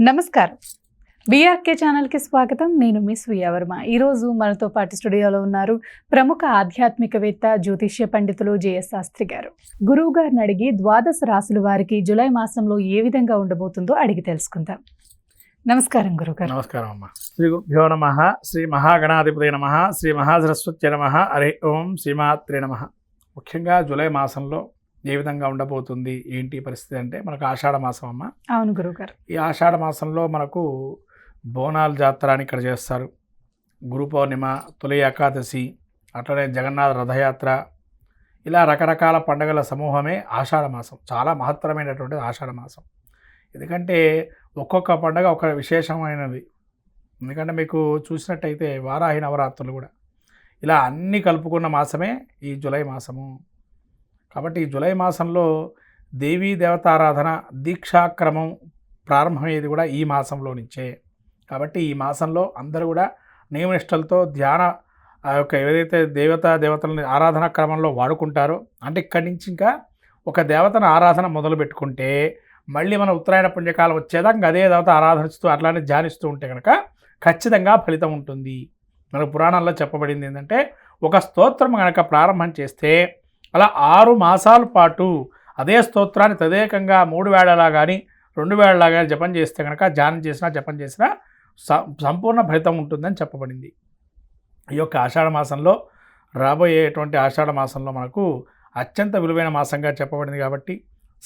నమస్కారం. బీఆర్కే ఛానల్కి స్వాగతం. నేను మీ స్వీయ వర్మ. ఈరోజు మనతో పాటు స్టూడియోలో ఉన్నారు ప్రముఖ ఆధ్యాత్మికవేత్త జ్యోతిష్య పండితులు జేఎస్ శాస్త్రి గారు. గురువు గారిని అడిగి ద్వాదశ రాశుల వారికి జూలై మాసంలో ఏ విధంగా ఉండబోతుందో అడిగి తెలుసుకుందాం. నమస్కారం గురుగారు. నమస్కారం అమ్మ. శ్రీ గురుభ్యో నమః. శ్రీ మహాగణాధిపతయ నమః. శ్రీ మహాసరస్వత్యై నమః. హరి ఓం శ్రీమాత్రే నమః. ముఖ్యంగా జూలై మాసంలో ఏ విధంగా ఉండబోతుంది ఏంటి పరిస్థితి అంటే మనకు ఆషాఢ మాసం అమ్మ. అవును గురుగారు. ఈ ఆషాఢ మాసంలో మనకు బోనాల జాతర అని ఇక్కడ చేస్తారు. గురు పౌర్ణిమ, తొలి ఏకాదశి, అట్లనే జగన్నాథ రథయాత్ర, ఇలా రకరకాల పండుగల సమూహమే ఆషాఢ మాసం. చాలా మహత్తరమైనటువంటిది ఆషాఢ మాసం. ఎందుకంటే ఒక్కొక్క పండుగ ఒక విశేషమైనది. ఎందుకంటే మీకు చూసినట్టయితే వారాహి నవరాత్రులు కూడా ఇలా అన్నీ కలుపుకున్న మాసమే ఈ జూలై మాసము. కాబట్టి ఈ జూలై మాసంలో దేవీ దేవతారాధన దీక్షాక్రమం ప్రారంభమయ్యేది కూడా ఈ మాసంలో నుంచే. కాబట్టి ఈ మాసంలో అందరూ కూడా నియమనిష్టలతో ధ్యాన ఆ యొక్క ఏదైతే దేవతలని ఆరాధన క్రమంలో వాడుకుంటారో, అంటే ఇక్కడి నుంచి ఇంకా ఒక దేవతను ఆరాధన మొదలు పెట్టుకుంటే మళ్ళీ మన ఉత్తరాయణ పుణ్యకాలం వచ్చేదాకా అదే దేవత ఆరాధనిస్తూ అట్లానే ధ్యానిస్తూ ఉంటే కనుక ఖచ్చితంగా ఫలితం ఉంటుంది. మనకు పురాణాల్లో చెప్పబడింది ఏంటంటే, ఒక స్తోత్రం కనుక ప్రారంభం చేస్తే అలా 6 మాసాల పాటు అదే స్తోత్రాన్ని తదేకంగా 3 వేళలా కానీ 2 వేళలా కానీ జపం చేస్తే కనుక ధ్యానం చేసినా జపం చేసినా సంపూర్ణ ఫలితం ఉంటుందని చెప్పబడింది. ఈ యొక్క ఆషాఢ మాసంలో రాబోయేటువంటి ఆషాఢ మాసంలో మనకు అత్యంత విలువైన మాసంగా చెప్పబడింది. కాబట్టి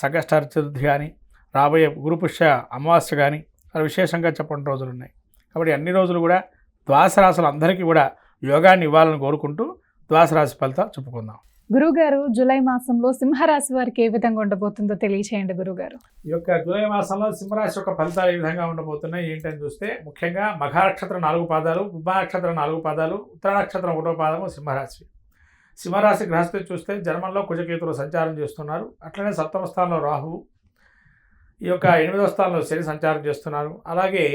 సంకష్టార చతుర్థి కానీ రాబోయే గురుపుష్య అమావాస్య కానీ అలా విశేషంగా చెప్పని రోజులు ఉన్నాయి. కాబట్టి అన్ని రోజులు కూడా ద్వాదశ రాశులు అందరికీ కూడా యోగాన్ని ఇవ్వాలని కోరుకుంటూ ద్వాదశ రాశి ఫలితాలు చెప్పుకుందాం. గురుగారు, జూలై మాసంలో సింహరాశి వారికి ఏ విధంగా ఉండబోతుందో తెలియచేయండి గురుగారు. ఈ యొక్క జూలై మాసంలో సింహరాశి యొక్క ఫలితాలు ఏ విధంగా ఉండబోతున్నాయి ఏంటని చూస్తే, ముఖ్యంగా మఘ నక్షత్రం 4 పాదాలు, కుంభ నక్షత్రం 4 పాదాలు, ఉత్తర నక్షత్రం 1వ పాదము సింహరాశి. సింహరాశి గ్రహస్థితి చూస్తే జన్మంలో కుజకేతులు సంచారం చేస్తున్నారు. అట్లనే 7వ స్థానంలో రాహువు, ఈ యొక్క 8వ స్థానంలో శని సంచారం చేస్తున్నారు. అలాగే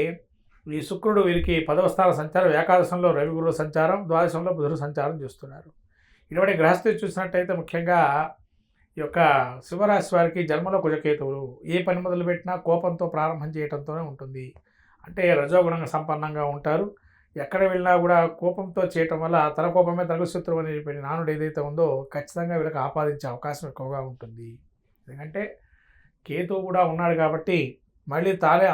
ఈ శుక్రుడు వీరికి 10వ స్థానం సంచారం, ఏకాదశంలో రవి గురువు సంచారం, ద్వాదశంలో బుధుడు సంచారం చేస్తున్నారు. ఇటువంటి గ్రహస్థితి చూసినట్టయితే ముఖ్యంగా ఈ యొక్క సింహరాశి వారికి జన్మలో కుజకేతువులు. ఏ పని మొదలుపెట్టినా కోపంతో ప్రారంభం చేయడంతోనే ఉంటుంది. అంటే రజోగుణంగా సంపన్నంగా ఉంటారు. ఎక్కడ వెళ్ళినా కూడా కోపంతో చేయటం వల్ల తన కోపమే తనకు శత్రువు అనే నానుడు ఏదైతే ఉందో ఖచ్చితంగా వీళ్ళకి ఆపాదించే అవకాశం ఎక్కువగా ఉంటుంది. ఎందుకంటే కేతువు కూడా ఉన్నాడు కాబట్టి మళ్ళీ తానే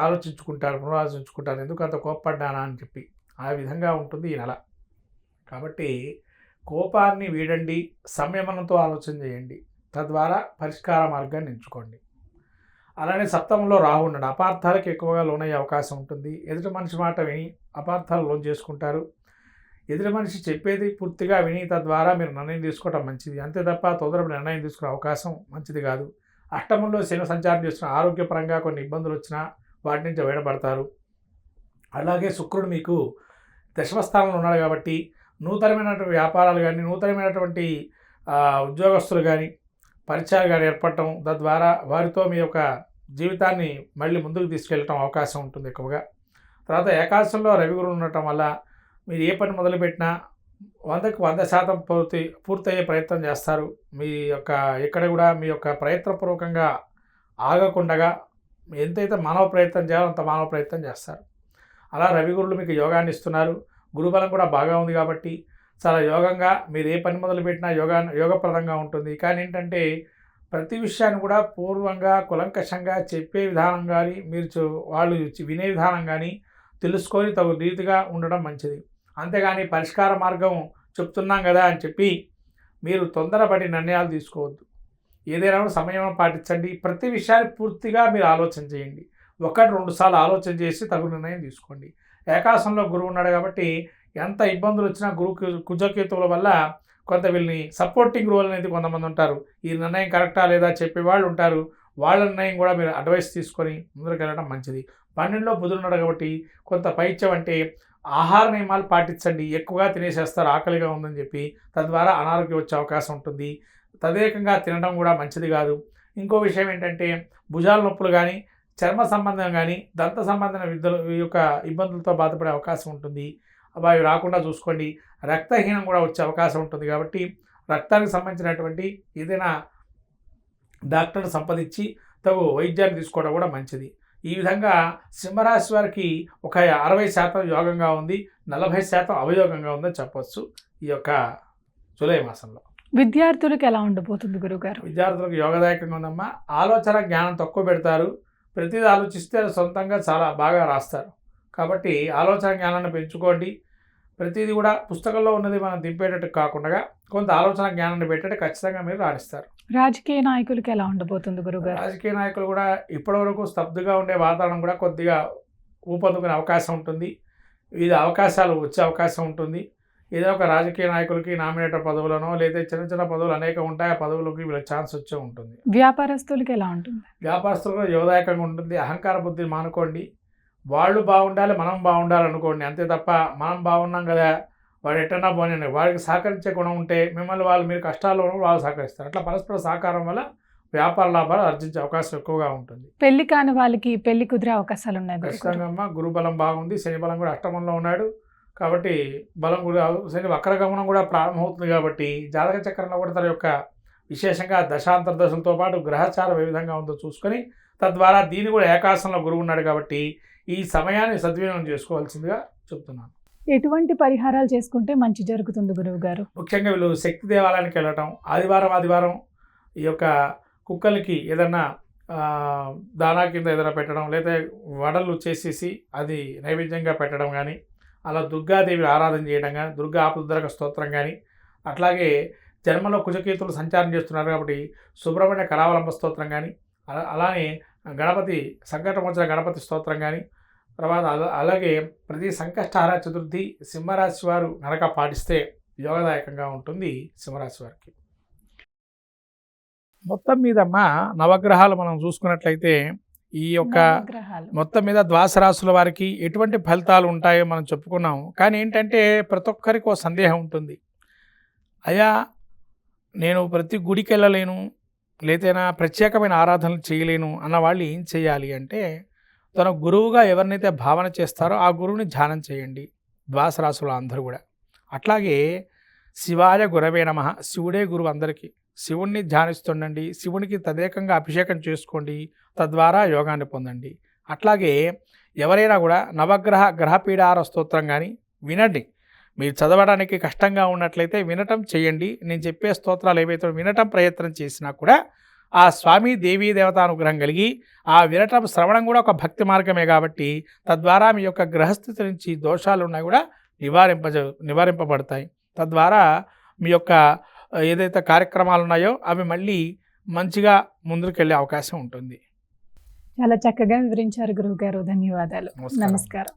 పునరాలోచించుకుంటారు, ఎందుకు అంత కోప్పడ్డానా అని చెప్పి. ఆ విధంగా ఉంటుంది ఈ నెల. కాబట్టి కోపాన్ని వీడండి, సంయమనంతో ఆలోచన చేయండి, తద్వారా పరిష్కార మార్గాన్ని ఎంచుకోండి. అలానే 7వ రాహు ఉన్నాడు. అపార్థాలకు ఎక్కువగా లోనయ్యే అవకాశం ఉంటుంది. ఎదుటి మనిషి మాట విని అపార్థాలు లోన్ చేసుకుంటారు. ఎదుటి మనిషి చెప్పేది పూర్తిగా విని తద్వారా మీరు నిర్ణయం తీసుకోవడం మంచిది. అంతే తప్ప తొందరపడి నిర్ణయం తీసుకునే అవకాశం మంచిది కాదు. అష్టమంలో శని సంచారం చేస్తున్న ఆరోగ్యపరంగా కొన్ని ఇబ్బందులు వచ్చినా వాటి నుంచి బయటపడతారు. అలాగే శుక్రుడు మీకు దశమ స్థానంలో ఉన్నాడు కాబట్టి నూతనమైనటువంటి వ్యాపారాలు కానీ నూతనమైనటువంటి ఉద్యోగస్తులు కానీ పరిచయాలు కానీ ఏర్పడటం, తద్వారా వారితో మీ యొక్క జీవితాన్ని మళ్ళీ ముందుకు తీసుకెళ్ళటం అవకాశం ఉంటుంది ఎక్కువగా. తర్వాత ఏకాదశంలో రవి గురువు ఉండటం వల్ల మీరు ఏ పని మొదలుపెట్టినా 100కి 100% పూర్తయ్యే ప్రయత్నం చేస్తారు. మీ యొక్క ఎక్కడ కూడా మీ యొక్క ప్రయత్నపూర్వకంగా ఆగకుండగా ఎంతైతే మానవ ప్రయత్నం చేయాలో అంత మానవ ప్రయత్నం చేస్తారు. అలా రవి గురువులు మీకు యోగాన్ని ఇస్తున్నారు. గురుబలం కూడా బాగా ఉంది కాబట్టి చాలా యోగంగా మీరు ఏ పని మొదలుపెట్టినా యోగప్రదంగా ఉంటుంది. కానీ ఏంటంటే ప్రతి విషయాన్ని కూడా పూర్వంగా కులంకషంగా చెప్పే విధానం కానీ వాళ్ళు వినే విధానం కానీ తెలుసుకొని తగు రీతిగా ఉండడం మంచిది. అంతేగాని పరిష్కార మార్గం చెప్తున్నాం కదా అని చెప్పి మీరు తొందరపడి నిర్ణయాలు తీసుకోవద్దు. ఏదైనా సమయం పాటించండి. ప్రతి విషయాన్ని పూర్తిగా మీరు ఆలోచన చేయండి. 1-2 సార్లు ఆలోచన చేసి తగు నిర్ణయం తీసుకోండి. ఏకాదశంలో గురువు ఉన్నాడు కాబట్టి ఎంత ఇబ్బందులు వచ్చినా కుజకేతువుల వల్ల కొంత వీళ్ళని సపోర్టింగ్ రోల్ అనేది కొంతమంది ఉంటారు. ఈ నిర్ణయం కరెక్టా లేదా చెప్పేవాళ్ళు ఉంటారు. వాళ్ళ నిర్ణయం కూడా మీరు అడ్వైస్ తీసుకొని ముందుకు వెళ్ళడం మంచిది. 12లో బుధుడు ఉన్నాడు కాబట్టి కొంత పైత్యం అంటే ఆహార నియమాలు పాటించండి. ఎక్కువగా తినేసేస్తారు ఆకలిగా ఉందని చెప్పి, తద్వారా అనారోగ్యం వచ్చే అవకాశం ఉంటుంది. తదేకంగా తినడం కూడా మంచిది కాదు. ఇంకో విషయం ఏంటంటే భుజాల నొప్పులు కానీ చర్మ సంబంధం కానీ దంత సంబంధమైన ఈ యొక్క ఇబ్బందులతో బాధపడే అవకాశం ఉంటుంది. అవి రాకుండా చూసుకోండి. రక్తహీనం కూడా వచ్చే అవకాశం ఉంటుంది. కాబట్టి రక్తానికి సంబంధించినటువంటి ఏదైనా డాక్టర్ని సంప్రదించి తగు వైద్యాన్ని తీసుకోవడం కూడా మంచిది. ఈ విధంగా సింహరాశి వారికి ఒక 60% యోగంగా ఉంది, 40% అవయోగంగా ఉందని చెప్పొచ్చు ఈ యొక్క జూలై మాసంలో. విద్యార్థులకు ఎలా ఉండబోతుంది గురుగారు? విద్యార్థులకు యోగదాయకంగా ఉందమ్మా. ఆలోచన జ్ఞానం తక్కువ పెడతారు, ప్రతిదీ ఆలోచిస్తే అది సొంతంగా చాలా బాగా రాస్తారు. కాబట్టి ఆలోచన జ్ఞానాన్ని పెంచుకోండి. ప్రతిదీ కూడా పుస్తకంలో ఉన్నది మనం దింపేటట్టు కాకుండా కొంత ఆలోచన జ్ఞానాన్ని పెట్టేట్టు ఖచ్చితంగా మీరు రాణిస్తారు. రాజకీయ నాయకులకి ఎలా ఉండబోతుంది గురుగారు? రాజకీయ నాయకులు కూడా ఇప్పటివరకు స్తబ్దుగా ఉండే వాతావరణం కూడా కొద్దిగా ఊపందుకునే అవకాశం ఉంటుంది. వివిధ అవకాశాలు వచ్చే అవకాశం ఉంటుంది. ఏదో ఒక రాజకీయ నాయకులకి నామినేటర్ పదవులనో లేదా చిన్న చిన్న పదవులు అనేక ఉంటాయి, ఆ పదవులకి వీళ్ళకి ఛాన్స్ వచ్చే ఉంటుంది. వ్యాపారస్తులకి ఎలా ఉంటుంది? వ్యాపారస్తులు కూడా యోగదాయకంగా ఉంటుంది. అహంకార బుద్ధిని మానుకోండి. వాళ్ళు బాగుండాలి, మనం బాగుండాలి అనుకోండి. అంతే తప్ప మనం బాగున్నాం కదా, వాడు ఎట్టన్నా పోనీ వాడికి సహకరించే గుణం ఉంటే మిమ్మల్ని వాళ్ళు మీరు కష్టాల్లో ఉన్నప్పుడు వాళ్ళు సహకరిస్తారు. అట్లా పరస్పర సహకారం వల్ల వ్యాపార లాభాలు ఆర్జించే అవకాశం ఎక్కువగా ఉంటుంది. పెళ్లి కాని వాళ్ళకి పెళ్లి కుదిరే అవకాశాలు ఉన్నాయి గురుగారు. ఖచ్చితంగా గురుబలం బాగుంది, శని బలం కూడా అష్టమంలో ఉన్నాడు కాబట్టి బలం కూడా, శని వక్రగమనం కూడా ప్రారంభమవుతుంది కాబట్టి జాతక చక్రంలో కూడా తన యొక్క విశేషంగా దశాంతర్దశలతో పాటు గ్రహచారం ఏ విధంగా ఉందో చూసుకొని తద్వారా దీన్ని కూడా ఏకాశంలో గురువు ఉన్నాడు కాబట్టి ఈ సమయాన్ని సద్వినియోగం చేసుకోవాల్సిందిగా చెప్తున్నాను. ఎటువంటి పరిహారాలు చేసుకుంటే మంచి జరుగుతుంది గురువు గారు? ముఖ్యంగా వీళ్ళు శక్తి దేవాలయానికి వెళ్ళటం, ఆదివారం ఈ యొక్క కుక్కలకి ఏదన్నా దానా కింద ఏదైనా పెట్టడం, లేదా వడలు చేసేసి అది నైవేద్యంగా పెట్టడం కానీ, అలా దుర్గాదేవి ఆరాధన చేయడం కానీ, దుర్గా ఆపదుద్రక స్తోత్రం కానీ, అట్లాగే జన్మలో కుజకేతులు సంచారం చేస్తున్నారు కాబట్టి సుబ్రహ్మణ్య కరావలంబ స్తోత్రం కానీ, అలానే గణపతి సంకటమోచన గణపతి స్తోత్రం కానీ, తర్వాత అలాగే ప్రతి సంకష్టహార చతుర్థి సింహరాశి వారు కనుక పాటిస్తే యోగదాయకంగా ఉంటుంది సింహరాశి వారికి. మొత్తం మీదమ్మా నవగ్రహాలు మనం చూసుకున్నట్లయితే ఈ యొక్క మొత్తం మీద ద్వాదశ రాశుల వారికి ఎటువంటి ఫలితాలు ఉంటాయో మనం చెప్పుకున్నాం. కానీ ఏంటంటే ప్రతి ఒక్కరికి ఒక సందేహం ఉంటుంది. అయ్యా నేను ప్రతి గుడికి వెళ్ళలేను, లేదైనా ప్రత్యేకమైన ఆరాధనలు చేయలేను అన్న వాళ్ళు ఏం చేయాలి అంటే, తన గురువుగా ఎవరినైతే భావన చేస్తారో ఆ గురువుని ధ్యానం చేయండి. ద్వాదశ రాశుల అందరూ కూడా అట్లాగే శివాయ గురవే నమః, శివుడే గురువు అందరికీ. శివుణ్ణి ధ్యానిస్తుండండి, శివునికి తదేకంగా అభిషేకం చేసుకోండి, తద్వారా యోగాన్ని పొందండి. అట్లాగే ఎవరైనా కూడా నవగ్రహ గ్రహపీడార స్తోత్రం కానీ వినండి. మీరు చదవడానికి కష్టంగా ఉన్నట్లయితే వినటం చేయండి. నేను చెప్పే స్తోత్రాలు ఏవైతే వినటం ప్రయత్నం చేసినా కూడా ఆ స్వామి దేవీ దేవతానుగ్రహం కలిగి ఆ వినటం శ్రవణం కూడా ఒక భక్తి మార్గమే కాబట్టి తద్వారా మీ యొక్క గ్రహస్థితి నుంచి దోషాలు ఉన్నాయి కూడా నివారింపబడతాయి. తద్వారా మీ యొక్క ఏదైతే కార్యక్రమాలు ఉన్నాయో అవి మళ్ళీ మంచిగా ముందుకెళ్ళే అవకాశం ఉంటుంది. చాలా చక్కగా వివరించారు గురువు గారు. ధన్యవాదాలు. నమస్కారం.